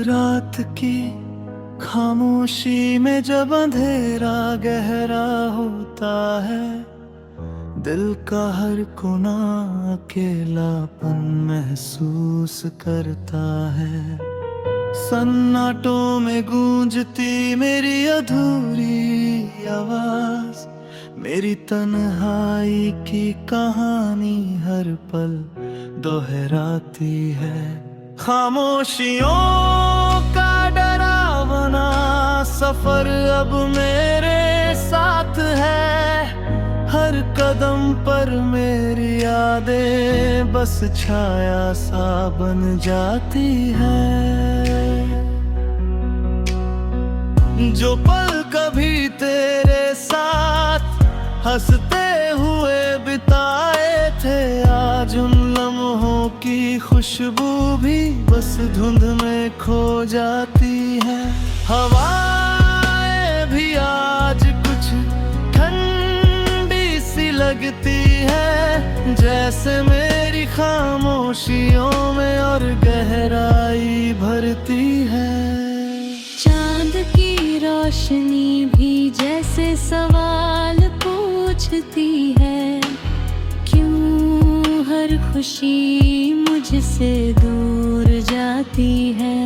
रात की खामोशी में जब अंधेरा गहरा होता है, दिल का हर कोना अकेलापन महसूस करता है। सन्नाटों में गूंजती मेरी अधूरी आवाज, मेरी तन्हाई की कहानी हर पल दोहराती है। खामोशियों का डरावना सफर अब मेरे साथ है। हर कदम पर मेरी यादें बस छाया सा बन जाती है। जो पल कभी तेरे साथ हंसते हुए बिताए थे, आज उन लम्हों की खुशबू भी बस धुंध में खो जाती है। हवाएं भी आज कुछ ठंडी सी लगती है, जैसे मेरी खामोशियों में और गहराई भरती है। चांद की रोशनी भी जैसे सवाल पूछती है, क्यों हर खुशी मुझसे दूर जाती है।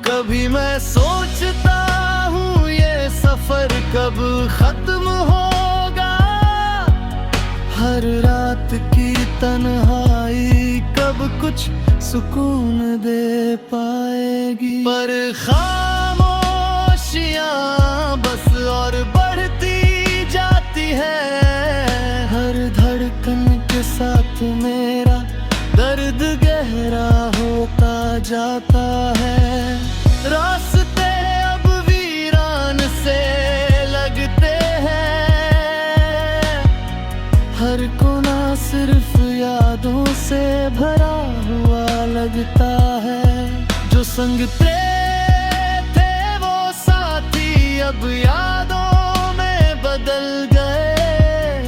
कभी मैं सोचता हूँ ये सफर कब खत्म होगा, हर रात की तन्हाई कब कुछ सुकून दे पाएगी। पर खामोशियाँ बस और बढ़ती जाती है, हर धड़कन के साथ मेरा दर्द गहरा होता जाता है। रास्ते अब वीरान से लगते हैं, हर कोना सिर्फ यादों से भरा हुआ लगता है। जो संग थे वो साथी अब यादों में बदल गए,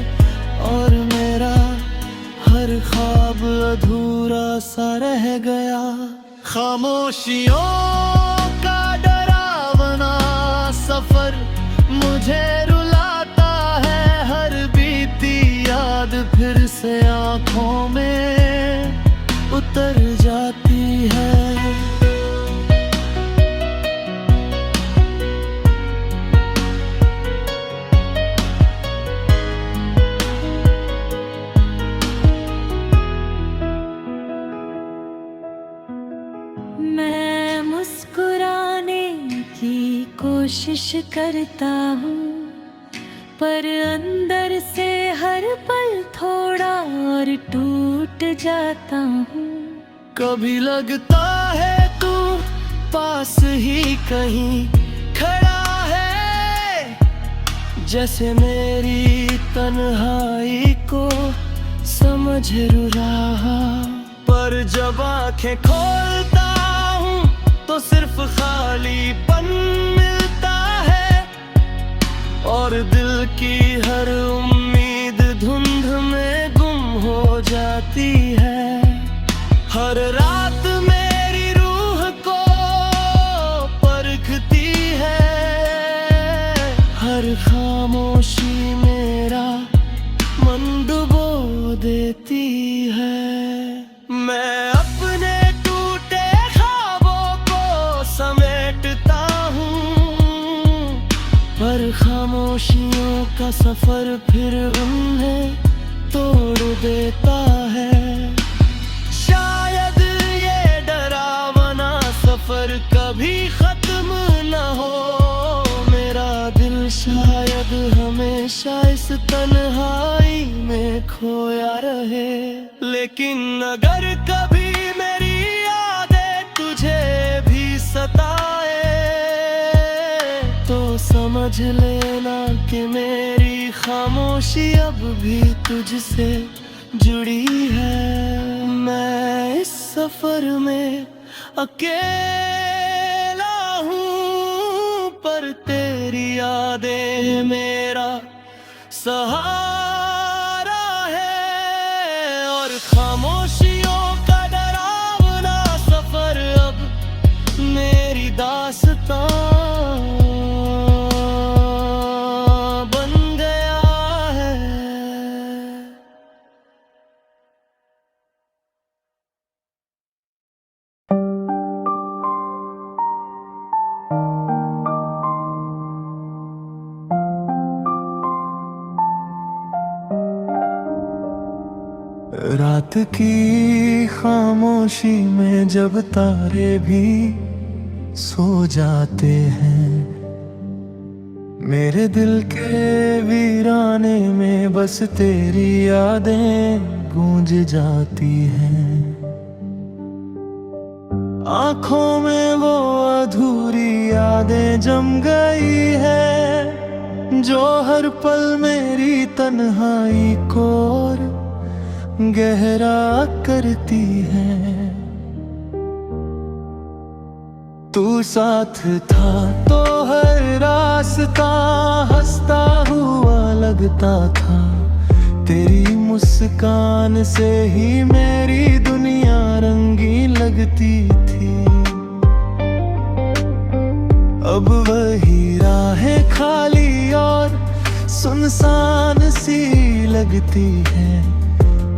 और मेरा हर ख्वाब अधूरा सा रह गया। खामोशियों का डरावना सफर मुझे रुलाता है, हर बीती याद फिर से आंखों में उतर जाती है। मैं मुस्कुराने की कोशिश करता हूँ, पर अंदर से हर पल थोड़ा और टूट जाता हूँ। कभी लगता है तू पास ही कहीं खड़ा है, जैसे मेरी तन्हाई को समझ रहा। पर जब आंखें खोलता हूँ तो सिर्फ खालीपन मिलता है, और दिल की हर उम्मीद धुंध में गुम हो जाती है। हर रात मेरी रूह को परखती है, हर खामोशी मेरा मन डुबो देती है। मैं अपने टूटे ख्वाबों को समेटता हूँ, पर खामोशियों का सफर फिर उन्हें तोड़ देता है। शायद ये डरावना सफर कभी खत्म न हो, मेरा दिल शायद हमेशा इस तन्हाई में खोया रहे। लेकिन अगर कभी मेरी यादें तुझे भी सताए, तो समझ लेना कि मेरी खामोशी अब भी तुझसे जुड़ी है। मैं इस सफर में अकेला हूँ, पर तेरी यादें मेरा सहारा है। और खामोशियों का डरावना सफर अब मेरी रास्ता बन गया है। रात की खामोशी में जब तारे भी सो जाते हैं, मेरे दिल के वीराने में बस तेरी यादें गूंज जाती हैं। आंखों में वो अधूरी यादें जम गई है, जो हर पल मेरी तन्हाई को और गहरा करती है। तू साथ था तो हर रास्ता हंसता हुआ लगता था, तेरी मुस्कान से ही मेरी दुनिया रंगीन लगती थी। अब वही राहें खाली और सुनसान सी लगती हैं,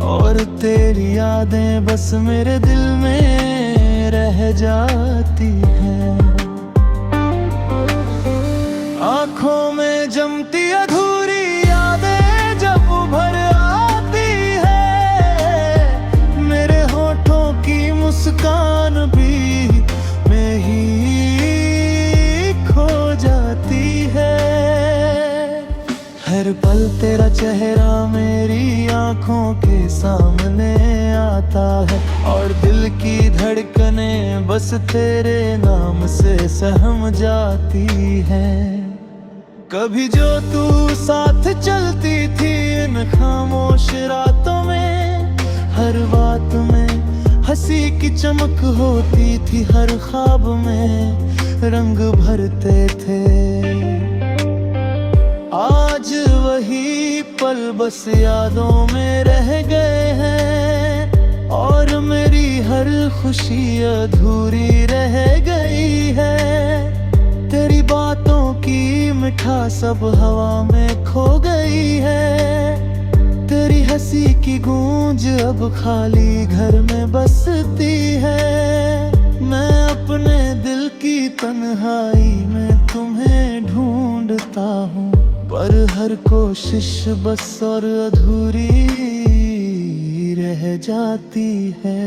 और तेरी यादें बस मेरे दिल में रह जाती हैं। आंखों में जमती अधूरी यादें जब उभर आती है, मेरे होठों की मुस्कान भी में ही खो जाती है। हर पल तेरा चेहरा मेरी आंखों के सामने आता है, और दिल की धड़कनें बस तेरे नाम से सहम जाती हैं। कभी जो तू साथ चलती थी इन खामोश रातों में, हर बात में हंसी की चमक होती थी, हर ख्वाब में रंग भरते थे। आज वही पल बस यादों में रह गए हैं, और मेरी हर खुशी अधूरी रह गई है। तेरी बातों की मिठास अब हवा में खो गई है, तेरी हंसी की गूंज अब खाली घर में बसती है। मैं अपने दिल की तन्हाई में तुम्हें ढूंढता हूँ, पर हर कोशिश बस और अधूरी रह जाती है।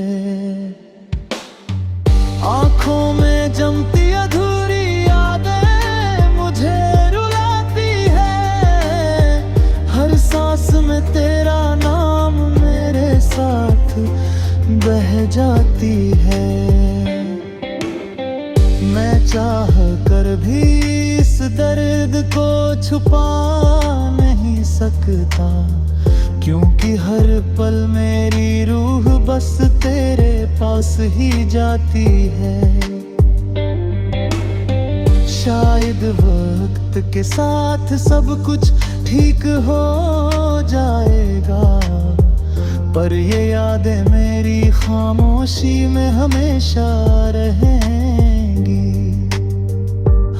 आंखों में जमती अधूरी यादें मुझे रुलाती है, हर सांस में तेरा नाम मेरे साथ बह जाती है। मैं चाह कर भी इस दर्द को छुपा नहीं सकता, क्योंकि हर पल मेरी रूह बस तेरे पास ही जाती है। शायद वक्त के साथ सब कुछ ठीक हो जाएगा, पर ये यादें मेरी खामोशी में हमेशा रहेंगी।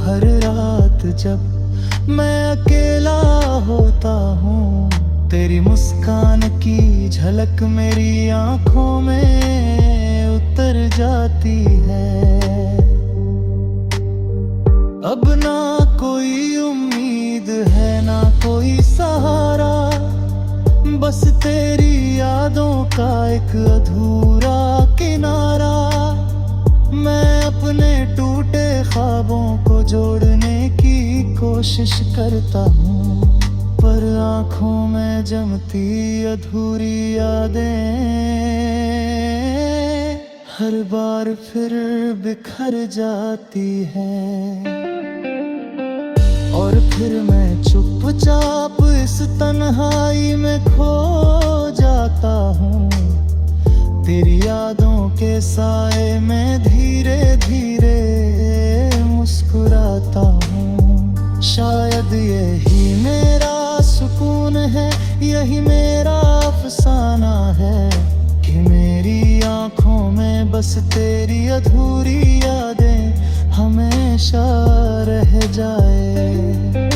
हर रात जब मैं अकेला होता हूँ, तेरी मुस्कान की झलक मेरी आंखों में उतर जाती है। अब ना कोई उम्मीद है ना कोई सहारा, बस तेरी यादों का एक अधूरा किनारा। मैं अपने टूटे ख्वाबों को जोड़ने की कोशिश करता हूँ, पर आँखों में जमती अधूरी यादें हर बार फिर बिखर जाती हैं। और फिर मैं चुपचाप इस तन्हाई में खो जाता हूँ, तेरी यादों के साए में धीरे धीरे मुस्कुराता हूँ। शायद यही मेरा सुकून है, यही मेरा अफसाना है, कि मेरी आंखों में बस तेरी अधूरी यादें हमें हमेशा रह जाए।